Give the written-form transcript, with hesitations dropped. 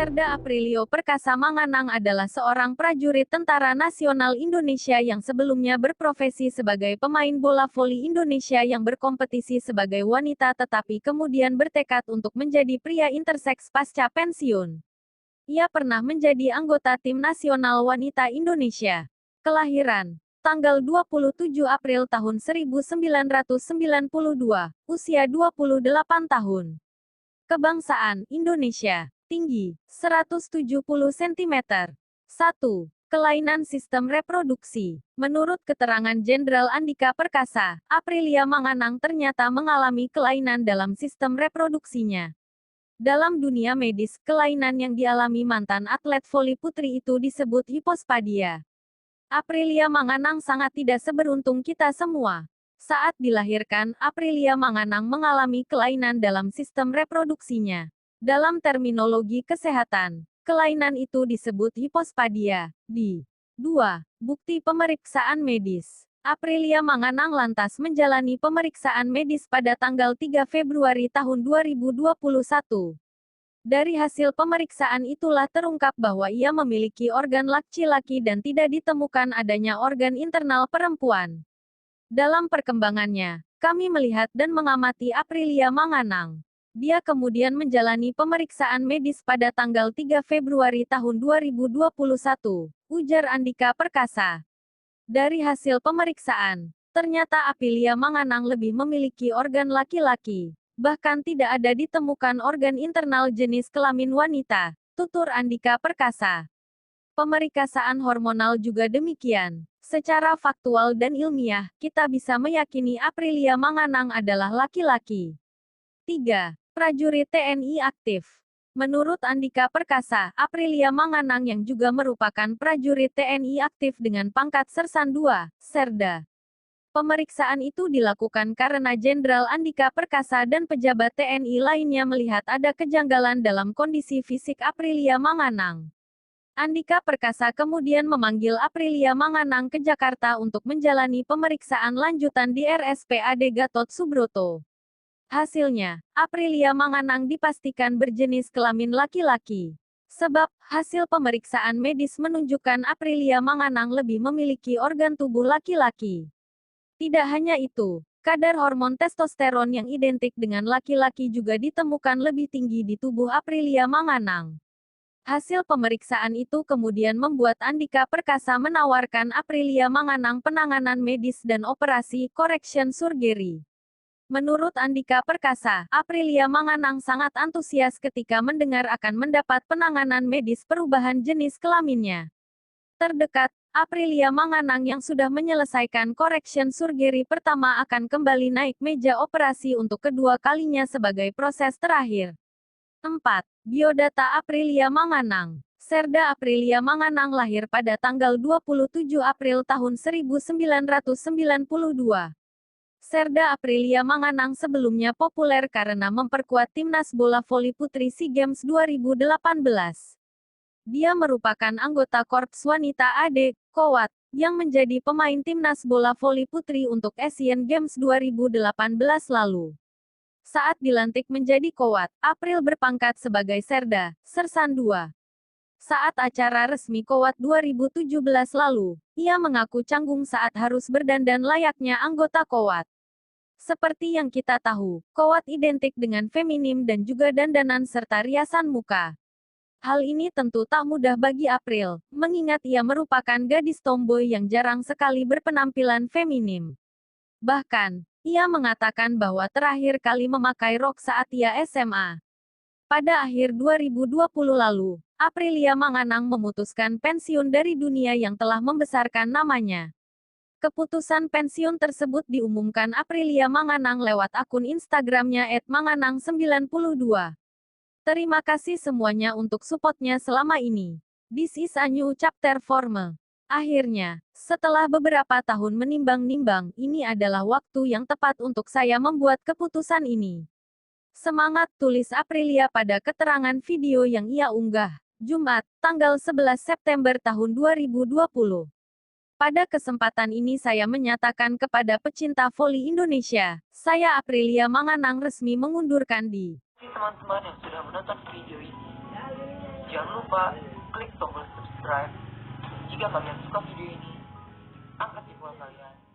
Serda Aprilio Perkasa Manganang adalah seorang prajurit Tentara Nasional Indonesia yang sebelumnya berprofesi sebagai pemain bola voli Indonesia yang berkompetisi sebagai wanita tetapi kemudian bertekad untuk menjadi pria interseks pasca pensiun. Ia pernah menjadi anggota Tim Nasional Wanita Indonesia. Kelahiran tanggal 27 April tahun 1992, usia 28 tahun. Kebangsaan Indonesia. Tinggi 170 cm. 1. Kelainan sistem reproduksi. Menurut keterangan Jenderal Andika Perkasa, Aprilia Manganang ternyata mengalami kelainan dalam sistem reproduksinya. Dalam dunia medis, kelainan yang dialami mantan atlet voli putri itu disebut hipospadia. Aprilia Manganang sangat tidak seberuntung kita semua. Saat dilahirkan, Aprilia Manganang mengalami kelainan dalam sistem reproduksinya. Dalam terminologi kesehatan, kelainan itu disebut hipospadia. 2. Bukti pemeriksaan medis. Aprilia Manganang lantas menjalani pemeriksaan medis pada tanggal 3 Februari tahun 2021. Dari hasil pemeriksaan itulah terungkap bahwa ia memiliki organ laki-laki dan tidak ditemukan adanya organ internal perempuan. Dalam perkembangannya, kami melihat dan mengamati Aprilia Manganang. Dia kemudian menjalani pemeriksaan medis pada tanggal 3 Februari tahun 2021, ujar Andika Perkasa. Dari hasil pemeriksaan, ternyata Aprilia Manganang lebih memiliki organ laki-laki. Bahkan tidak ada ditemukan organ internal jenis kelamin wanita, tutur Andika Perkasa. Pemerikasaan hormonal juga demikian. Secara faktual dan ilmiah, kita bisa meyakini Aprilia Manganang adalah laki-laki. 3. Prajurit TNI aktif. Menurut Andika Perkasa, Aprilia Manganang yang juga merupakan prajurit TNI aktif dengan pangkat Sersan II, Serda. Pemeriksaan itu dilakukan karena Jenderal Andika Perkasa dan pejabat TNI lainnya melihat ada kejanggalan dalam kondisi fisik Aprilia Manganang. Andika Perkasa kemudian memanggil Aprilia Manganang ke Jakarta untuk menjalani pemeriksaan lanjutan di RSPAD Gatot Subroto. Hasilnya, Aprilia Manganang dipastikan berjenis kelamin laki-laki. Sebab, hasil pemeriksaan medis menunjukkan Aprilia Manganang lebih memiliki organ tubuh laki-laki. Tidak hanya itu, kadar hormon testosteron yang identik dengan laki-laki juga ditemukan lebih tinggi di tubuh Aprilia Manganang. Hasil pemeriksaan itu kemudian membuat Andika Perkasa menawarkan Aprilia Manganang penanganan medis dan operasi correction surgery. Menurut Andika Perkasa, Aprilia Manganang sangat antusias ketika mendengar akan mendapat penanganan medis perubahan jenis kelaminnya. Terdekat, Aprilia Manganang yang sudah menyelesaikan correction surgery pertama akan kembali naik meja operasi untuk kedua kalinya sebagai proses terakhir. 4. Biodata Aprilia Manganang. Serda Aprilia Manganang lahir pada tanggal 27 April tahun 1992. Serda Aprilia Manganang sebelumnya populer karena memperkuat timnas bola voli putri SEA Games 2018. Dia merupakan anggota Korps Wanita AD, Kowat, yang menjadi pemain timnas bola voli putri untuk Asian Games 2018 lalu. Saat dilantik menjadi Kowat, April berpangkat sebagai Serda, Sersan II. Saat acara resmi Kowat 2017 lalu, ia mengaku canggung saat harus berdandan layaknya anggota Kowat. Seperti yang kita tahu, Kowat identik dengan feminim dan juga dandanan serta riasan muka. Hal ini tentu tak mudah bagi April, mengingat ia merupakan gadis tomboy yang jarang sekali berpenampilan feminim. Bahkan, ia mengatakan bahwa terakhir kali memakai rok saat ia SMA. Pada akhir 2020 lalu, Aprilia Manganang memutuskan pensiun dari dunia yang telah membesarkan namanya. Keputusan pensiun tersebut diumumkan Aprilia Manganang lewat akun Instagramnya @manganang92. Terima kasih semuanya untuk supportnya selama ini. This is a new chapter for me. Akhirnya, setelah beberapa tahun menimbang-nimbang, ini adalah waktu yang tepat untuk saya membuat keputusan ini. Semangat, tulis Aprilia pada keterangan video yang ia unggah, Jumat, tanggal 11 September tahun 2020. Pada kesempatan ini saya menyatakan kepada pecinta voli Indonesia, saya Aprilia Manganang resmi mengundurkan diri. Teman-teman yang sudah menonton video ini. Jangan lupa klik tombol subscribe. Jika kalian suka video ini, angkat jempol kalian.